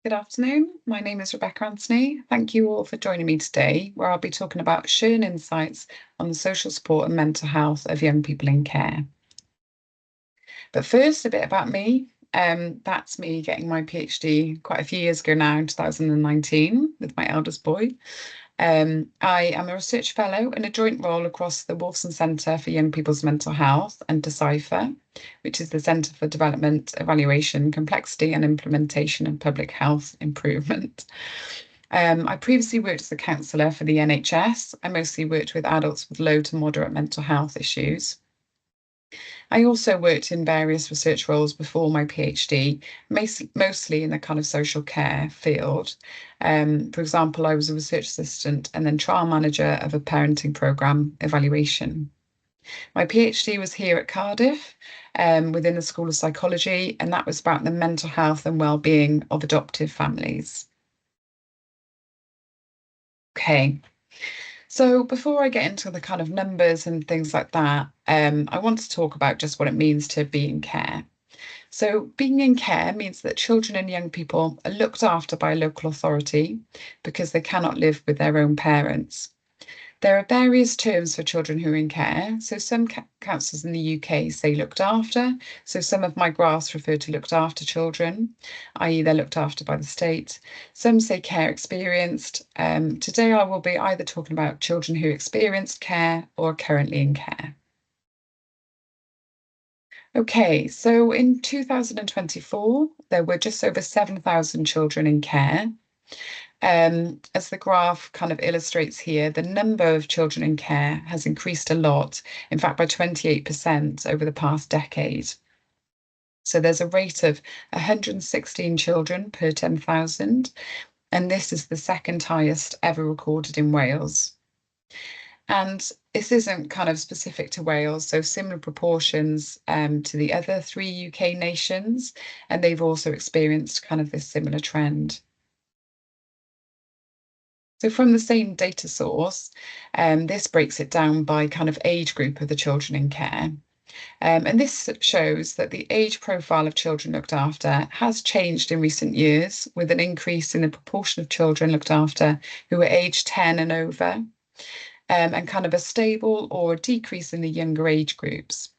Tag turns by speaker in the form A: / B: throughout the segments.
A: Good afternoon. My name is Rebecca Anthony. Thank you all for joining me today, where I'll be talking about sharing insights on the social support and mental health of young people in care. But first, a bit about me. That's me getting my PhD quite a few years ago now, in 2019, with my eldest boy. I am a research fellow in a joint role across the Wolfson Centre for Young People's Mental Health and Decipher, which is the Centre for Development, Evaluation, Complexity and Implementation of Public Health Improvement. I previously worked as a counsellor for the NHS. I mostly worked with adults with low to moderate mental health issues. I also worked in various research roles before my PhD, mostly in the kind of social care field. For example, I was a research assistant and then trial manager of a parenting programme evaluation. My PhD was here at Cardiff, within the School of Psychology, and that was about the mental health and well-being of adoptive families. Okay, so before I get into the kind of numbers and things like that, I want to talk about just what it means to be in care. So being in care means that children and young people are looked after by a local authority because they cannot live with their own parents. There are various terms for children who are in care. So some councils in the UK say looked after. So some of my graphs refer to looked after children, i.e. they're looked after by the state. Some say care experienced. Today I will be either talking about children who experienced care or are currently in care. Okay, so in 2024, there were just over 7,000 children in care. As the graph kind of illustrates here, the number of children in care has increased a lot, in fact, by 28% over the past decade. So there's a rate of 116 children per 10,000, and this is the second highest ever recorded in Wales. And this isn't kind of specific to Wales, so similar proportions to the other three UK nations, and they've also experienced kind of this similar trend. So from the same data source, this breaks it down by kind of age group of the children in care. And this shows that the age profile of children looked after has changed in recent years, with an increase in the proportion of children looked after who are aged 10 and over, and kind of a stable or a decrease in the younger age groups.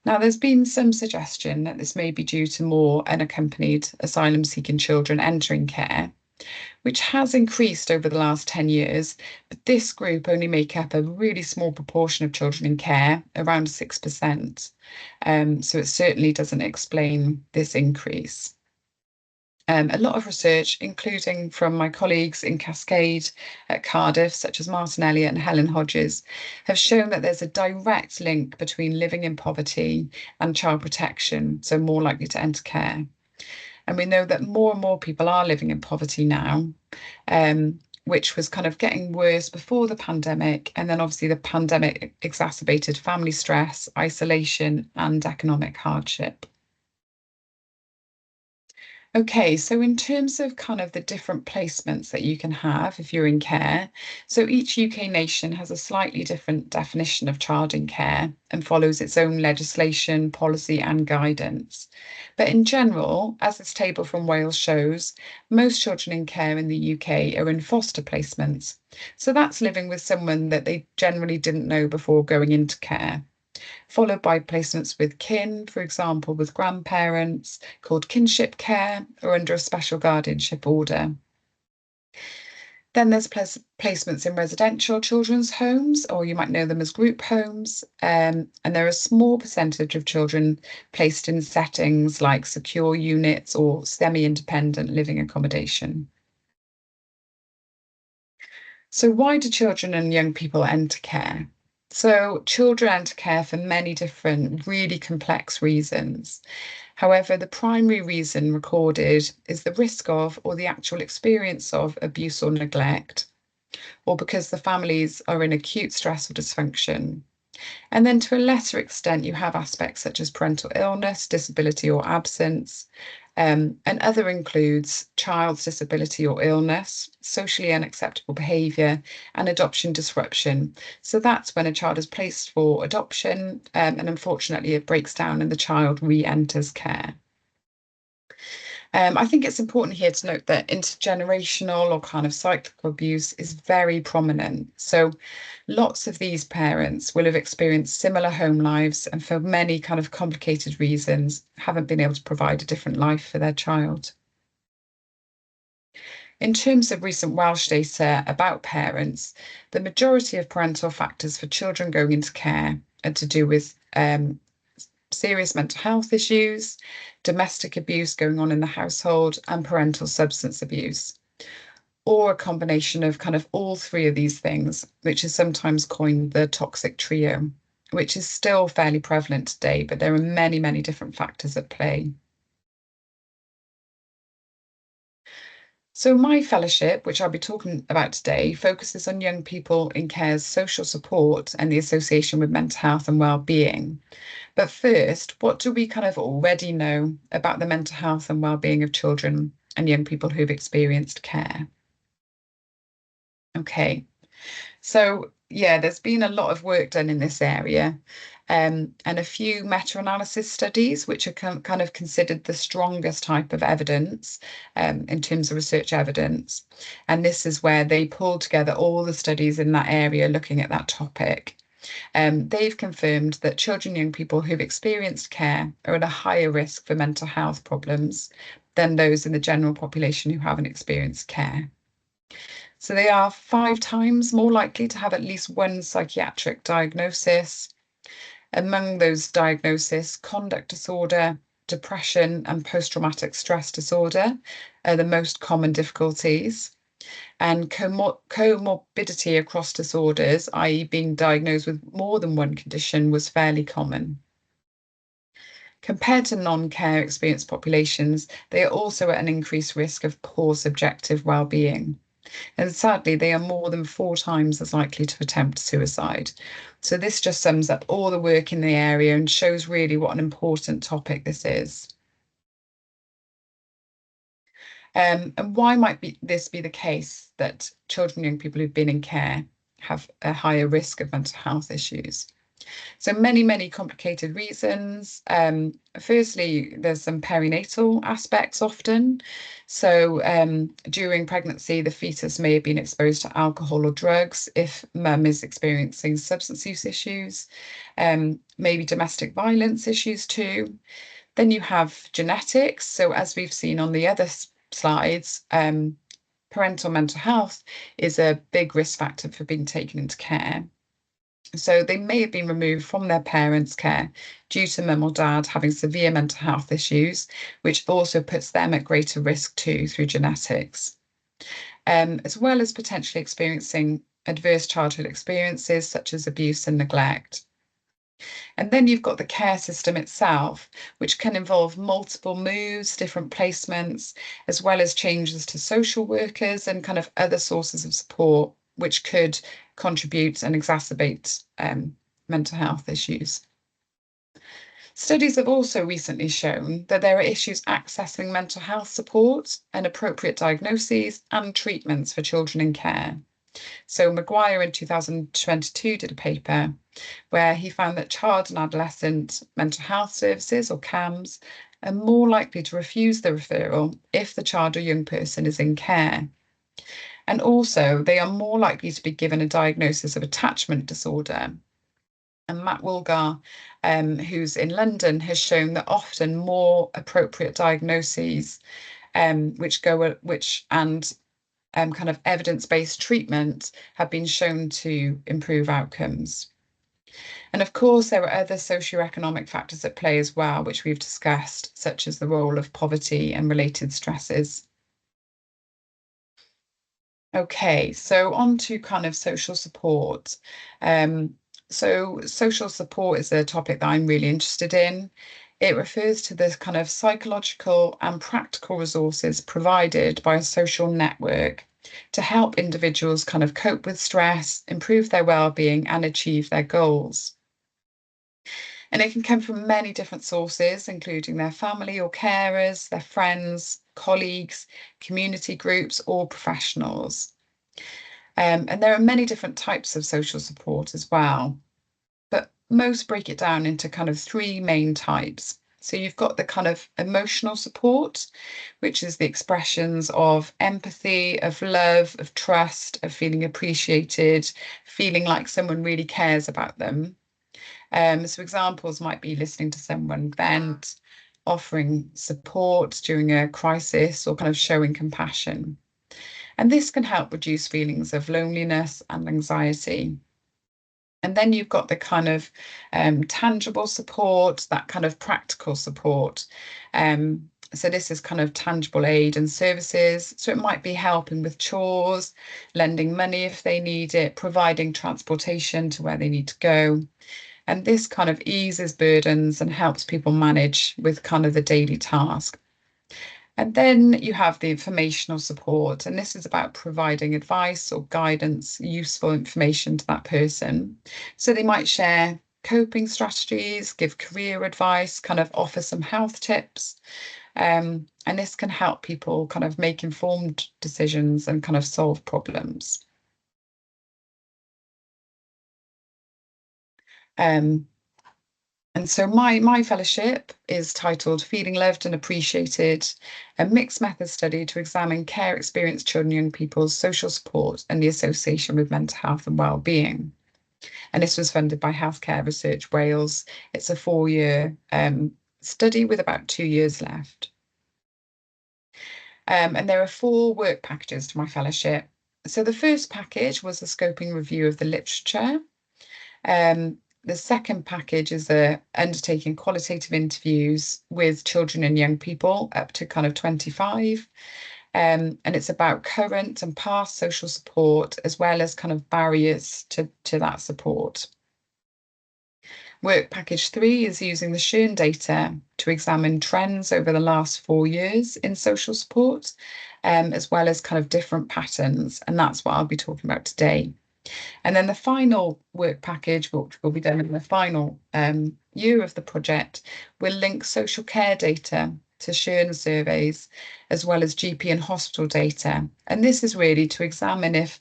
A: Now, there's been some suggestion that this may be due to more unaccompanied asylum seeking children entering care, which has increased over the last 10 years, but this group only make up a really small proportion of children in care, around 6%. So it certainly doesn't explain this increase. A lot of research, including from my colleagues in Cascade at Cardiff, such as Martin Elliott and Helen Hodges, have shown that there's a direct link between living in poverty and child protection, so more likely to enter care. And we know that more and more people are living in poverty now, which was kind of getting worse before the pandemic. And then obviously the pandemic exacerbated family stress, isolation, and economic hardship. Okay, so in terms of kind of the different placements that you can have if you're in care, so each UK nation has a slightly different definition of child in care and follows its own legislation, policy, and guidance. But in general, as this table from Wales shows, most children in care in the UK are in foster placements. So that's living with someone that they generally didn't know before going into care, followed by placements with kin, for example, with grandparents, called kinship care, or under a special guardianship order. Then there's placements in residential children's homes, or you might know them as group homes. And there are a small percentage of children placed in settings like secure units or semi-independent living accommodation. So why do children and young people enter care? So children enter care for many different, really complex reasons. However, the primary reason recorded is the risk of or the actual experience of abuse or neglect, or because the families are in acute stress or dysfunction. And then to a lesser extent, you have aspects such as parental illness, disability or absence, and other includes child's disability or illness, socially unacceptable behaviour, and adoption disruption. So that's when a child is placed for adoption, and unfortunately it breaks down and the child re-enters care. I think it's important here to note that intergenerational or kind of cyclical abuse is very prominent. So lots of these parents will have experienced similar home lives and for many kind of complicated reasons haven't been able to provide a different life for their child. In terms of recent Welsh data about parents, the majority of parental factors for children going into care are to do with serious mental health issues, domestic abuse going on in the household, and parental substance abuse, or a combination of kind of all three of these things, which is sometimes coined the toxic trio, which is still fairly prevalent today, but there are many, many different factors at play. So, my fellowship, which I'll be talking about today, focuses on young people in care's social support and the association with mental health and well-being. But first, what do we kind of already know about the mental health and well-being of children and young people who've experienced care? Okay, so yeah, there's been a lot of work done in this area, and a few meta-analysis studies, which are kind of considered the strongest type of evidence in terms of research evidence. And this is where they pull together all the studies in that area looking at that topic. They've confirmed that children and young people who've experienced care are at a higher risk for mental health problems than those in the general population who haven't experienced care. So they are 5 times more likely to have at least one psychiatric diagnosis. Among those diagnoses, conduct disorder, depression, and post-traumatic stress disorder are the most common difficulties. And comorbidity across disorders, i.e., being diagnosed with more than one condition, was fairly common. Compared to non-care experienced populations, they are also at an increased risk of poor subjective well-being. And sadly, they are more than 4 times as likely to attempt suicide. So this just sums up all the work in the area and shows really what an important topic this is. And why might this be the case that children and young people who've been in care have a higher risk of mental health issues? So many, many complicated reasons. Firstly, there's some perinatal aspects often. So during pregnancy, the fetus may have been exposed to alcohol or drugs if mum is experiencing substance use issues, maybe domestic violence issues too. Then you have genetics. So as we've seen on the other slides, parental mental health is a big risk factor for being taken into care. So they may have been removed from their parents' care due to mum or dad having severe mental health issues, which also puts them at greater risk too through genetics, as well as potentially experiencing adverse childhood experiences such as abuse and neglect. And then you've got the care system itself, which can involve multiple moves, different placements, as well as changes to social workers and kind of other sources of support, which could contribute and exacerbate mental health issues. Studies have also recently shown that there are issues accessing mental health support and appropriate diagnoses and treatments for children in care. So Maguire in 2022 did a paper where he found that child and adolescent mental health services, or CAMS, are more likely to refuse the referral if the child or young person is in care. And also, they are more likely to be given a diagnosis of attachment disorder. And Matt Woolgar, who's in London, has shown that often more appropriate diagnoses, which and kind of evidence-based treatment have been shown to improve outcomes. And of course, there are other socioeconomic factors at play as well, which we've discussed, such as the role of poverty and related stresses. Okay, so on to kind of social support. So social support is a topic that I'm really interested in. It refers to the kind of psychological and practical resources provided by a social network to help individuals kind of cope with stress, improve their well-being, and achieve their goals. And it can come from many different sources, including their family or carers, their friends, colleagues, community groups, or professionals. And there are many different types of social support as well, but most break it down into kind of 3 main types. So you've got the kind of emotional support, which is the expressions of empathy, of love, of trust, of feeling appreciated, feeling like someone really cares about them. So examples might be listening to someone vent, offering support during a crisis, or kind of showing compassion. And this can help reduce feelings of loneliness and anxiety. And then you've got the kind of tangible support, that kind of practical support. So this is kind of tangible aid and services. So it might be helping with chores, lending money if they need it, providing transportation to where they need to go. And this kind of eases burdens and helps people manage with kind of the daily task. And then you have the informational support, and this is about providing advice or guidance, useful information to that person. So they might share coping strategies, give career advice, kind of offer some health tips. And this can help people kind of make informed decisions and kind of solve problems. Um, And so my fellowship is titled Feeling Loved and Appreciated, a mixed method study to examine care experienced children and young people's social support and the association with mental health and well-being. And this was funded by Healthcare Research Wales. It's a 4-year study with about 2 years left. And there are 4 work packages to my fellowship. So the first package was a scoping review of the literature. The second package is undertaking qualitative interviews with children and young people up to kind of 25. And it's about current and past social support, as well as kind of barriers to that support. Work package 3 is using the Schön data to examine trends over the last 4 years in social support, as well as kind of different patterns. And that's what I'll be talking about today. And then the final work package, which will be done in the final year of the project, will link social care data to Schön surveys, as well as GP and hospital data. And this is really to examine if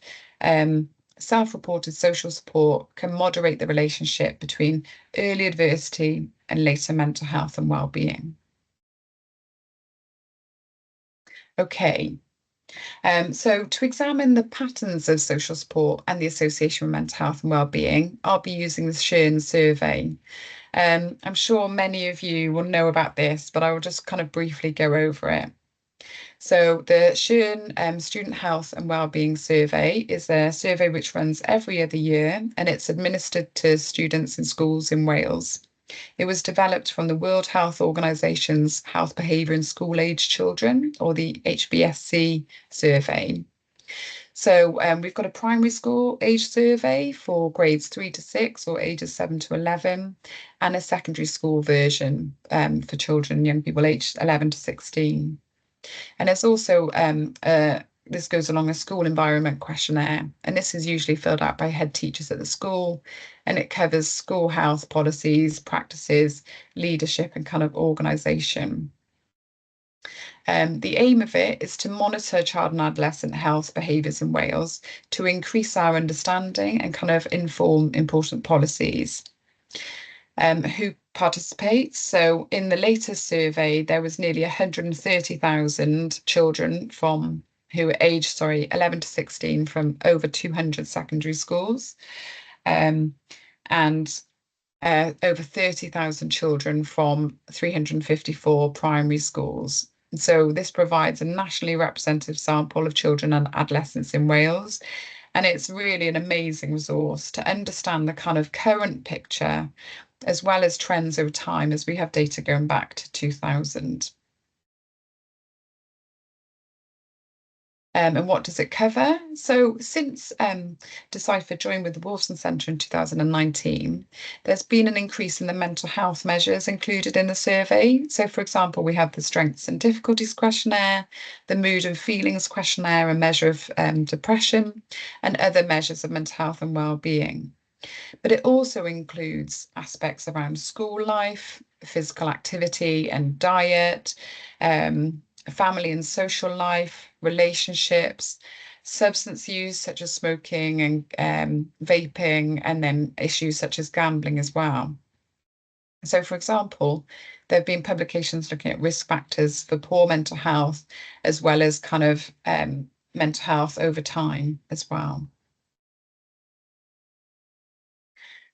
A: self-reported social support can moderate the relationship between early adversity and later mental health and well-being. Okay, so to examine the patterns of social support and the association with mental health and well-being, I'll be using the Schön survey. I'm sure many of you will know about this, but I will just kind of briefly go over it. So the Schön Student Health and Wellbeing Survey is a survey which runs every other year, and it's administered to students in schools in Wales. It was developed from the World Health Organization's Health Behaviour in School-Age Children, or the HBSC survey. So we've got a primary school age survey for grades 3 to 6 or ages 7 to 11, and a secondary school version for children and young people aged 11 to 16. And there's also this goes along a school environment questionnaire, and this is usually filled out by head teachers at the school, and it covers school health policies, practices, leadership, and kind of organisation. The aim of it is to monitor child and adolescent health behaviours in Wales to increase our understanding and kind of inform important policies. Who participates? So in the latest survey, there was nearly 130,000 children from who were aged, 11 to 16 from over 200 secondary schools, and over 30,000 children from 354 primary schools. So this provides a nationally representative sample of children and adolescents in Wales. And it's really an amazing resource to understand the kind of current picture, as well as trends over time, as we have data going back to 2000. And what does it cover? So since Decipher joined with the Wolfson Centre in 2019, there's been an increase in the mental health measures included in the survey. So for example, we have the Strengths and Difficulties questionnaire, the Mood and Feelings questionnaire, a measure of depression, and other measures of mental health and well-being. But it also includes aspects around school life, physical activity and diet, family and social life, relationships, substance use such as smoking and vaping, and then issues such as gambling as well. So, for example, There have been publications looking at risk factors for poor mental health, as well as kind of mental health over time as well.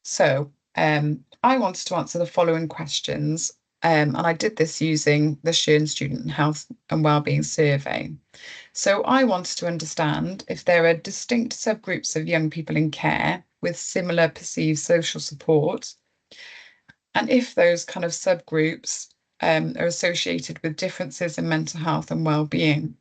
A: So I wanted to answer the following questions, and I did this using the Shearn Student Health and Wellbeing Survey. So I wanted to understand if there are distinct subgroups of young people in care with similar perceived social support, and if those kind of subgroups are associated with differences in mental health and well-being.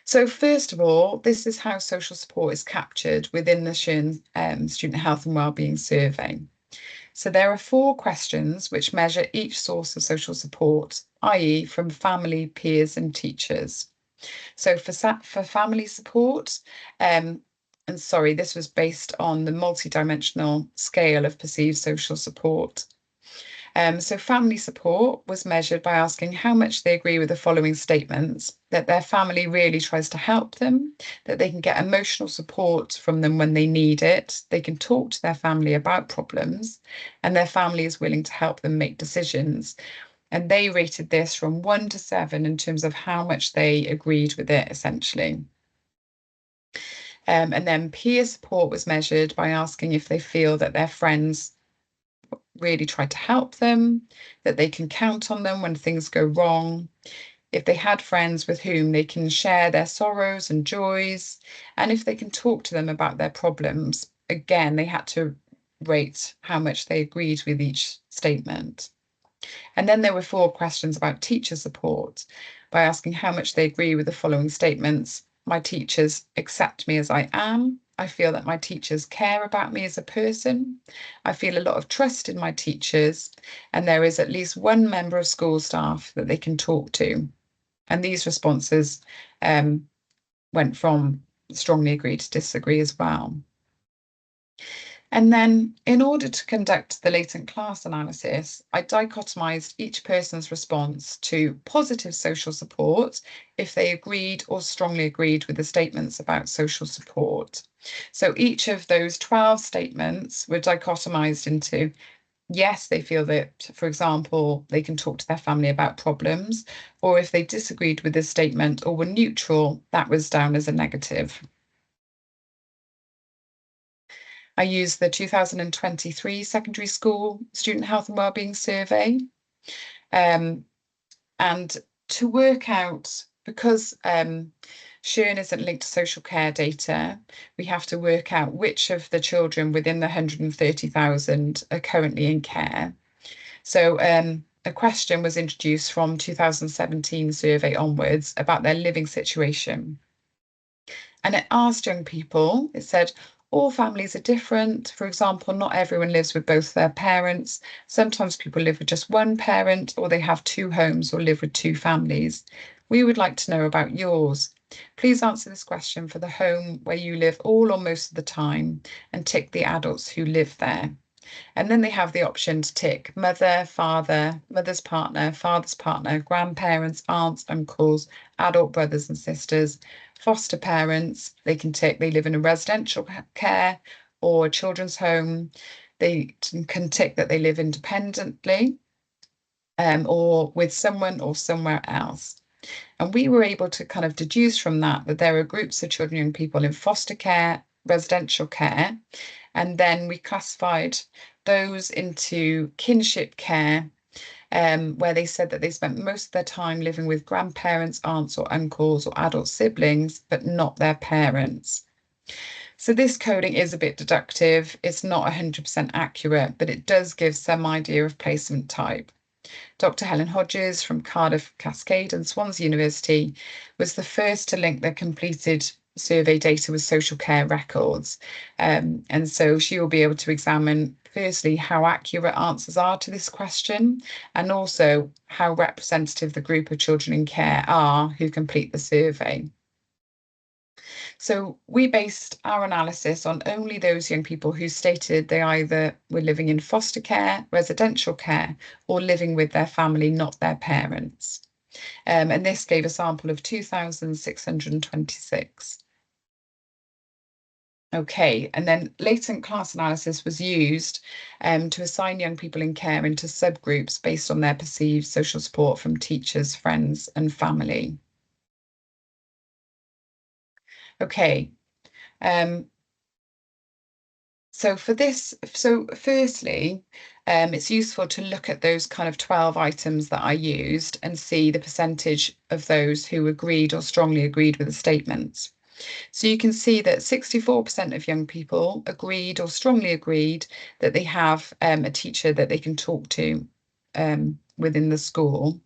A: So first of all, this is how social support is captured within the Shearn Student Health and Wellbeing Survey. So there are 4 questions which measure each source of social support, i.e. from family, peers and teachers. So for family support, and sorry, this was based on the multidimensional scale of perceived social support. So family support was measured by asking how much they agree with the following statements: that their family really tries to help them, that they can get emotional support from them when they need it, they can talk to their family about problems, and their family is willing to help them make decisions. And they rated this from 1 to 7 in terms of how much they agreed with it, essentially. And then peer support was measured by asking if they feel that their friends really try to help them, that they can count on them when things go wrong, if they had friends with whom they can share their sorrows and joys, and if they can talk to them about their problems. Again, they had to rate how much they agreed with each statement. And then there were 4 questions about teacher support by asking how much they agree with the following statements: my teachers accept me as I am. I feel that my teachers care about me as a person. I feel a lot of trust in my teachers, and there is at least one member of school staff that they can talk to. And these responses went from strongly agree to disagree as well. And then, in order to conduct the latent class analysis, I dichotomized each person's response to positive social support if they agreed or strongly agreed with the statements about social support. So each of those 12 statements were dichotomized into yes, they feel that, for example, they can talk to their family about problems, or if they disagreed with this statement or were neutral, that was down as a negative. I used the 2023 Secondary School Student Health and Wellbeing Survey. And to work out, because Shearn isn't linked to social care data, we have to work out which of the children within the 130,000 are currently in care. So a question was introduced from 2017 survey onwards about their living situation. And it asked young people, it said, all families are different. For example, not everyone lives with both their parents. Sometimes people live with just one parent, or they have 2 homes or live with 2 families. We would like to know about yours. Please answer this question for the home where you live all or most of the time and tick the adults who live there. And then they have the option to tick mother, father, mother's partner, father's partner, grandparents, aunts, uncles, adult brothers and sisters, foster parents. They can tick they live in a residential care or a children's home. They can tick that they live independently or with someone or somewhere else. And we were able to kind of deduce from that that there are groups of children and young people in foster care, residential care, and then we classified those into kinship care, where they said that they spent most of their time living with grandparents, aunts or uncles or adult siblings, but not their parents. So this coding is a bit deductive. It's not 100% accurate, but it does give some idea of placement type. Dr. Helen Hodges from Cardiff Cascade and Swansea University was the first to link their completed survey data with social care records. And so she will be able to examine, firstly, how accurate answers are to this question, and also how representative the group of children in care are who complete the survey. So we based our analysis on only those young people who stated they either were living in foster care, residential care, or living with their family, not their parents. And this gave a sample of 2,626. Okay, and then latent class analysis was used to assign young people in care into subgroups based on their perceived social support from teachers, friends, and family. Okay, um, so for this, so firstly, it's useful to look at those kind of 12 items that I used and see the percentage of those who agreed or strongly agreed with the statements. So you can see that 64% of young people agreed or strongly agreed that they have a teacher that they can talk to within the school.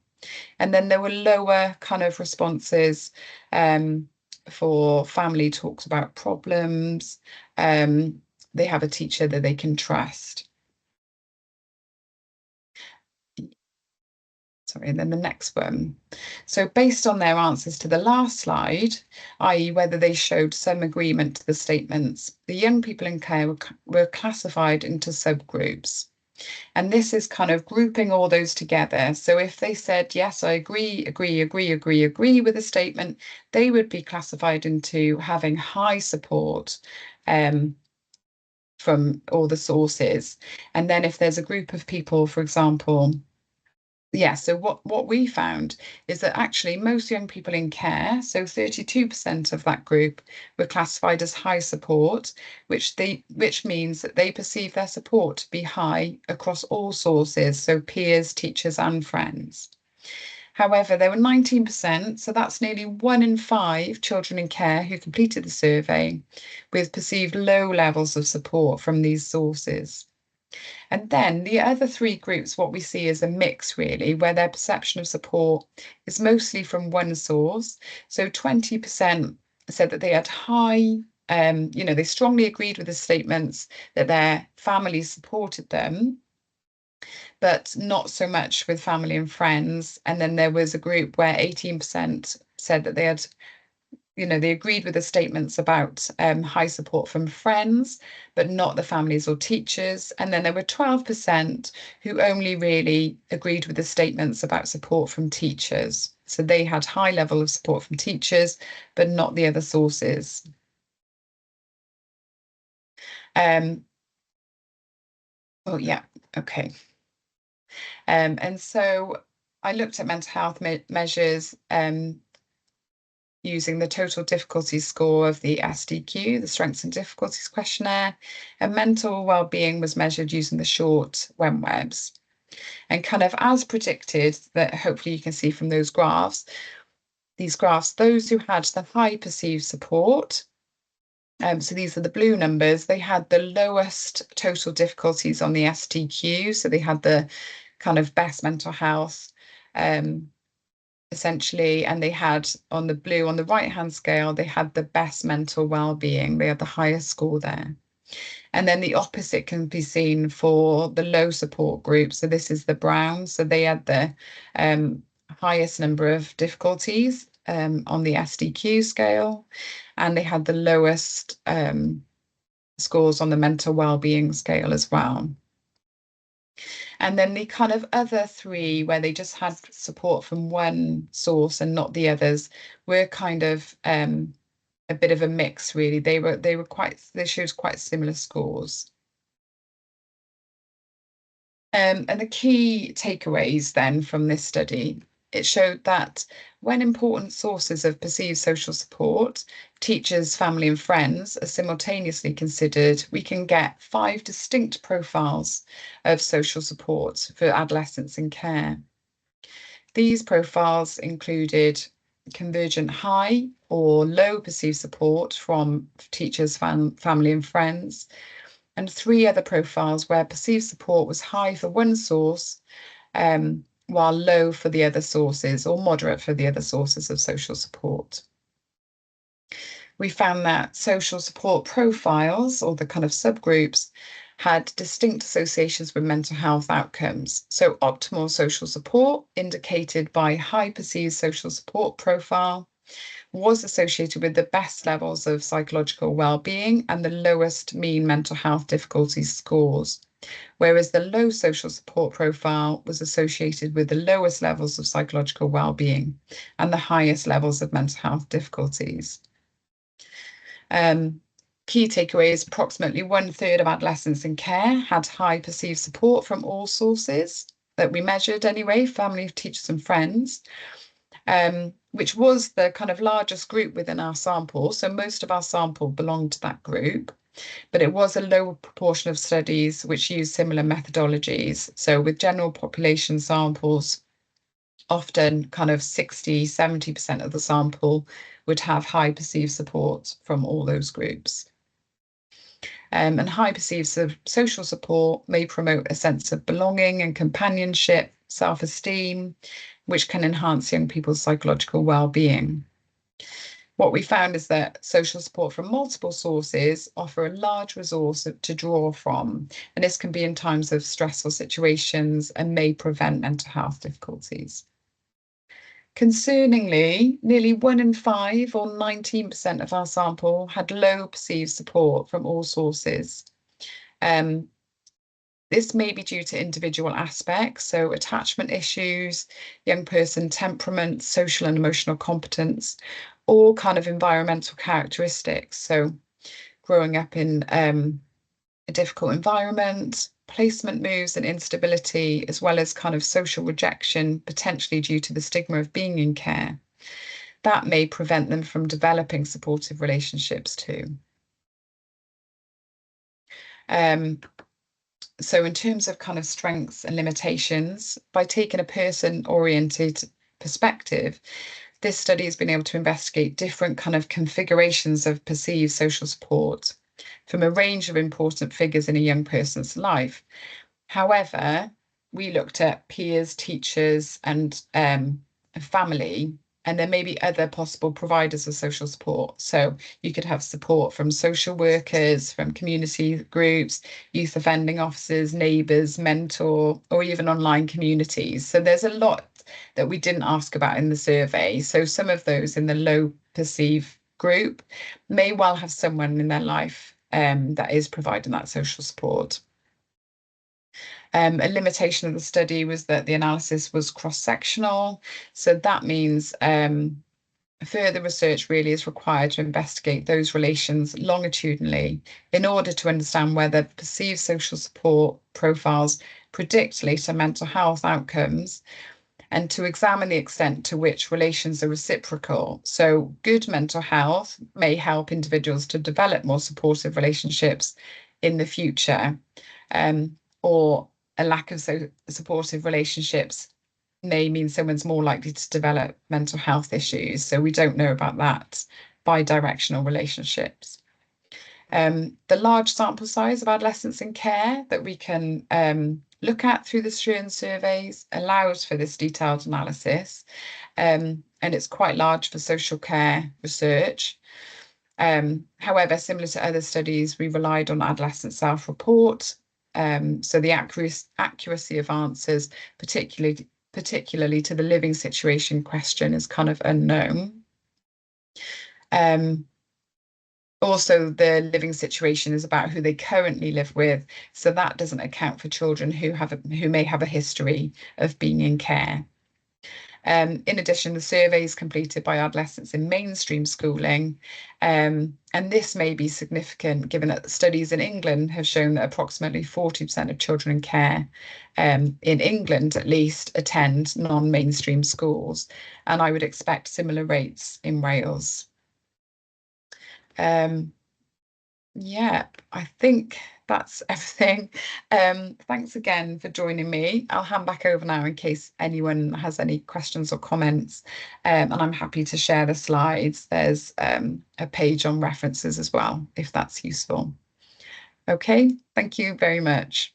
A: And then there were lower kind of responses um, for family talks about problems. They have a teacher that they can trust. Sorry, and then the next one. So based on their answers to the last slide, i.e. whether they showed some agreement to the statements, the young people in care were classified into subgroups. And this is kind of grouping all those together. So if they said, yes, I agree with the statement, they would be classified into having high support from all the sources. And then if there's a group of people, for example, yeah, so what we found is that actually most young people in care, so 32% of that group were classified as high support, which means that they perceive their support to be high across all sources, so peers, teachers, and friends. However, there were 19%, so that's nearly 1 in 5 children in care who completed the survey with perceived low levels of support from these sources. And then the other three groups, what we see is a mix really, where their perception of support is mostly from one source. So 20% said that they had high, they strongly agreed with the statements that their families supported them, but not so much with family and friends. And then there was a group where 18% said that they had they agreed with the statements about high support from friends, but not the families or teachers. And then there were 12% who only really agreed with the statements about support from teachers. So they had high level of support from teachers, but not the other sources. Oh, yeah, okay. And so I looked at mental health measures using the total difficulty score of the SDQ, the Strengths and Difficulties Questionnaire, and mental well-being was measured using the short WEMWebs. And kind of as predicted, that hopefully you can see from those graphs, those who had the high perceived support, so these are the blue numbers, they had the lowest total difficulties on the SDQ, so they had the kind of best mental health, essentially, and they had on the blue on the right hand scale, they had the best mental well-being. They had the highest score there. And then the opposite can be seen for the low support group. So this is the brown. So they had the highest number of difficulties on the SDQ scale, and they had the lowest scores on the mental well-being scale as well. And then the kind of other three, where they just had support from one source and not the others, were kind of a bit of a mix, really. They showed quite similar scores. And the key takeaways then from this study, it showed that when important sources of perceived social support, teachers, family, and friends are simultaneously considered, we can get 5 distinct profiles of social support for adolescents in care. These profiles included convergent high or low perceived support from teachers, family, and friends, and 3 other profiles where perceived support was high for one source, while low for the other sources or moderate for the other sources of social support. We found that social support profiles, or the kind of subgroups, had distinct associations with mental health outcomes. So optimal social support, indicated by high perceived social support profile, was associated with the best levels of psychological well-being and the lowest mean mental health difficulty scores, whereas the low social support profile was associated with the lowest levels of psychological well-being and the highest levels of mental health difficulties. key takeaways: approximately 1/3 of adolescents in care had high perceived support from all sources that we measured anyway, family, teachers and friends, which was the kind of largest group within our sample. So most of our sample belonged to that group, but it was a lower proportion of studies which used similar methodologies. So with general population samples, often kind of 60, 70% of the sample would have high perceived support from all those groups. And high perceived social support may promote a sense of belonging and companionship, self-esteem, which can enhance young people's psychological well-being. What we found is that social support from multiple sources offer a large resource to draw from, and this can be in times of stressful situations and may prevent mental health difficulties. Concerningly, nearly 1 in 5, or 19% of our sample, had low perceived support from all sources. This may be due to individual aspects, so attachment issues, young person temperament, social and emotional competence, or kind of environmental characteristics. So growing up in a difficult environment, placement moves and instability, as well as kind of social rejection, potentially due to the stigma of being in care. That may prevent them from developing supportive relationships too. So in terms of kind of strengths and limitations, by taking a person-oriented perspective, this study has been able to investigate different kind of configurations of perceived social support from a range of important figures in a young person's life. However, we looked at peers, teachers, and family, and there may be other possible providers of social support. So you could have support from social workers, from community groups, youth offending officers, neighbours, mentor, or even online communities. So there's a lot that we didn't ask about in the survey. So some of those in the low perceive group may well have someone in their life that is providing that social support. A limitation of the study was that the analysis was cross-sectional. So that means further research really is required to investigate those relations longitudinally in order to understand whether perceived social support profiles predict later mental health outcomes, and to examine the extent to which relations are reciprocal. So good mental health may help individuals to develop more supportive relationships in the future, or a lack of supportive relationships may mean someone's more likely to develop mental health issues. So we don't know about that bi-directional relationships. The large sample size of adolescents in care that we can look at through the Struen surveys allows for this detailed analysis, and it's quite large for social care research. However, similar to other studies, we relied on adolescent self-report, so the accuracy of answers, particularly to the living situation question, is kind of unknown. Also, the living situation is about who they currently live with, so that doesn't account for children who may have a history of being in care. In addition, the survey is completed by adolescents in mainstream schooling, and this may be significant given that studies in England have shown that approximately 40% of children in care, in England at least, attend non-mainstream schools, and I would expect similar rates in Wales. Yeah, I think that's everything. Thanks again for joining me. I'll hand back over now in case anyone has any questions or comments, and I'm happy to share the slides. There's a page on references as well, if that's useful. Okay, thank you very much.